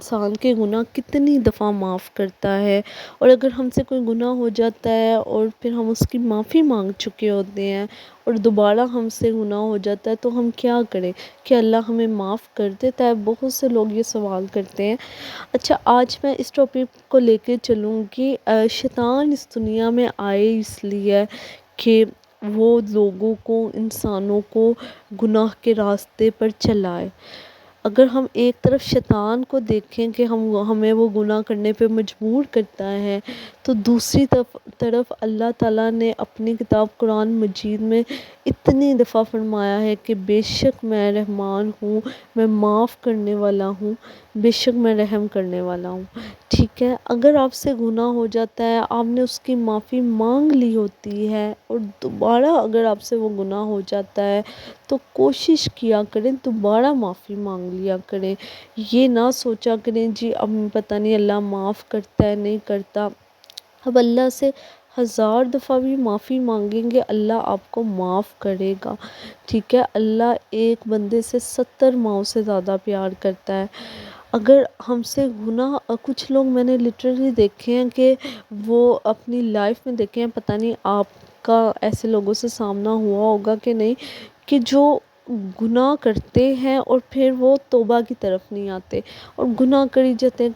انسان کے گناہ کتنی دفعہ معاف کرتا ہے، اور اگر ہم سے کوئی گناہ ہو جاتا ہے اور پھر ہم اس کی معافی مانگ چکے ہوتے ہیں اور دوبارہ ہم سے گناہ ہو جاتا ہے تو ہم کیا کریں؟ کہ اللہ ہمیں معاف کر دیتا ہے؟ بہت سے لوگ یہ سوال کرتے ہیں۔ اچھا، آج میں اس ٹاپک کو لے کے چلوں گی، شیطان اس دنیا میں آئے اس لیے کہ وہ لوگوں کو، انسانوں کو گناہ کے راستے پر چلائے۔ اگر ہم ایک طرف شیطان کو دیکھیں کہ ہمیں وہ گناہ کرنے پہ مجبور کرتا ہے، تو دوسری طرف اللہ تعالیٰ نے اپنی کتاب قرآن مجید میں اتنی دفعہ فرمایا ہے کہ بے شک میں رحمان ہوں، میں معاف کرنے والا ہوں، بے شک میں رحم کرنے والا ہوں۔ ٹھیک ہے، اگر آپ سے گناہ ہو جاتا ہے، آپ نے اس کی معافی مانگ لی ہوتی ہے اور دوبارہ اگر آپ سے وہ گناہ ہو جاتا ہے تو کوشش کیا کریں دوبارہ معافی مانگ لیا کریں۔ یہ نہ سوچا کریں جی اب پتہ نہیں اللہ معاف کرتا ہے نہیں کرتا۔ اب اللہ سے 1000 دفعہ بھی معافی مانگیں گے اللہ آپ کو معاف کرے گا۔ ٹھیک ہے، اللہ ایک بندے سے 70 ماؤں سے زیادہ پیار کرتا ہے۔ اگر ہم سے گناہ، کچھ لوگ میں نے لٹرلی دیکھے ہیں کہ وہ اپنی لائف میں دیکھے ہیں، پتہ نہیں آپ کا ایسے لوگوں سے سامنا ہوا ہوگا کہ نہیں، کہ جو گناہ کرتے ہیں اور پھر وہ توبہ کی طرف نہیں آتے اور گناہ کری جاتے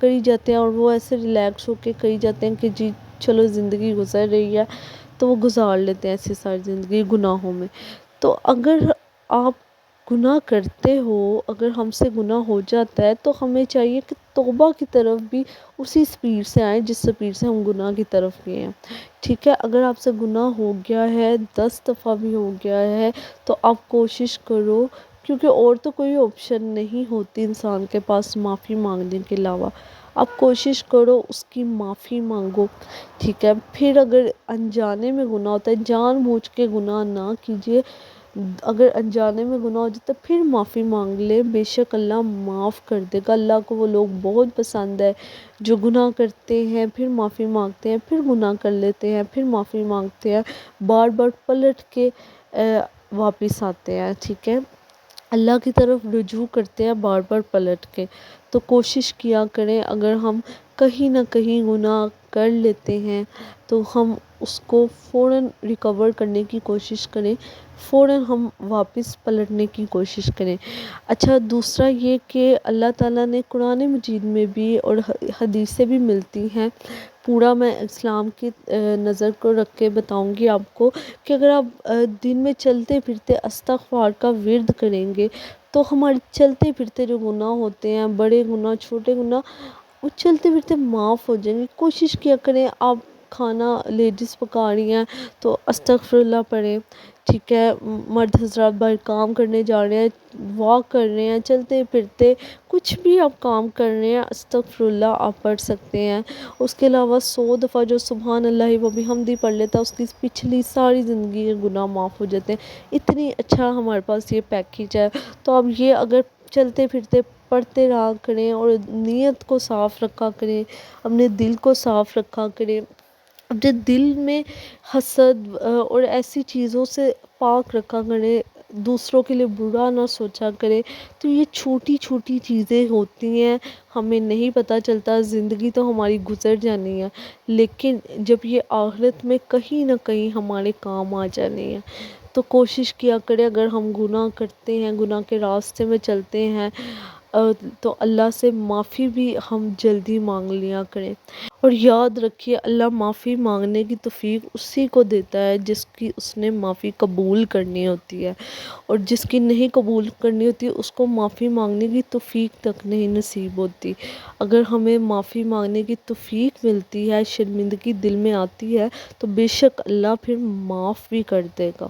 ہیں اور وہ ایسے ریلیکس ہو کے کری جاتے ہیں کہ جی چلو زندگی گزر رہی ہے تو وہ گزار لیتے ہیں ایسی ساری زندگی گناہوں میں۔ تو اگر آپ گناہ کرتے ہو، اگر ہم سے گناہ ہو جاتا ہے تو ہمیں چاہیے کہ توبہ کی طرف بھی اسی سپیڈ سے آئیں جس سپیڈ سے ہم گناہ کی طرف گئے ہیں۔ ٹھیک ہے، اگر آپ سے گناہ ہو گیا ہے، 10 دفعہ بھی ہو گیا ہے، تو آپ کوشش کرو، کیونکہ اور تو کوئی آپشن نہیں ہوتی انسان کے پاس معافی مانگنے کے علاوہ، آپ کوشش کرو اس کی معافی مانگو۔ ٹھیک ہے، پھر اگر انجانے میں گناہ ہوتا ہے، جان بوجھ کے گناہ نہ کیجیے، اگر انجانے میں گناہ ہو جاتا ہے پھر معافی مانگ لے، بے شک اللہ معاف کر دے گا۔ اللہ کو وہ لوگ بہت پسند ہے جو گناہ کرتے ہیں پھر معافی مانگتے ہیں، پھر گناہ کر لیتے ہیں پھر معافی مانگتے ہیں، بار بار پلٹ کے واپس آتے ہیں۔ ٹھیک ہے، اللہ کی طرف رجوع کرتے ہیں بار بار پلٹ کے۔ تو کوشش کیا کریں اگر ہم کہیں نہ کہیں گناہ کر لیتے ہیں تو ہم اس کو فوراً ریکور کرنے کی کوشش کریں، فوراً ہم واپس پلٹنے کی کوشش کریں۔ اچھا، دوسرا یہ کہ اللہ تعالیٰ نے قرآن مجید میں بھی اور حدیثیں بھی ملتی ہیں، پورا میں اسلام کی نظر کو رکھ کے بتاؤں گی آپ کو کہ اگر آپ دن میں چلتے پھرتے استغفار کا ورد کریں گے تو ہمارے چلتے پھرتے جو گناہ ہوتے ہیں، بڑے گناہ چھوٹے گناہ، وہ چلتے پھرتے معاف ہو جائیں گے۔ کوشش کیا کریں، آپ کھانا لیڈیز پکا رہی ہیں تو استغفر اللہ پڑھیں۔ ٹھیک ہے، مرد حضرات باہر کام کرنے جا رہے ہیں، واک کر رہے ہیں، چلتے پھرتے کچھ بھی آپ کام کر رہے ہیں، استغفر اللہ آپ پڑھ سکتے ہیں۔ اس کے علاوہ 100 دفعہ جو سبحان اللہ و بحمدہ پڑھ لیتا ہے اس کی پچھلی ساری زندگی کے گناہ معاف ہو جاتے ہیں۔ اتنی اچھا ہمارے پاس یہ پیکیج ہے۔ تو اب یہ اگر چلتے پھرتے پڑھتے رہا کریں اور نیت کو صاف رکھا کریں، اپنے دل کو صاف رکھا کریں، اپنے دل میں حسد اور ایسی چیزوں سے پاک رکھا کریں، دوسروں کے لیے برا نہ سوچا کرے۔ تو یہ چھوٹی چھوٹی چیزیں ہوتی ہیں، ہمیں نہیں پتہ چلتا، زندگی تو ہماری گزر جانی ہے لیکن جب یہ آخرت میں کہیں نہ کہیں ہمارے کام آ جانی ہے۔ تو کوشش کیا کرے اگر ہم گناہ کرتے ہیں، گناہ کے راستے میں چلتے ہیں، تو اللہ سے معافی بھی ہم جلدی مانگ لیا کریں۔ اور یاد رکھیے اللہ معافی مانگنے کی توفیق اسی کو دیتا ہے جس کی اس نے معافی قبول کرنی ہوتی ہے، اور جس کی نہیں قبول کرنی ہوتی اس کو معافی مانگنے کی توفیق تک نہیں نصیب ہوتی۔ اگر ہمیں معافی مانگنے کی توفیق ملتی ہے، شرمندگی دل میں آتی ہے تو بے شک اللہ پھر معاف بھی کر دے گا۔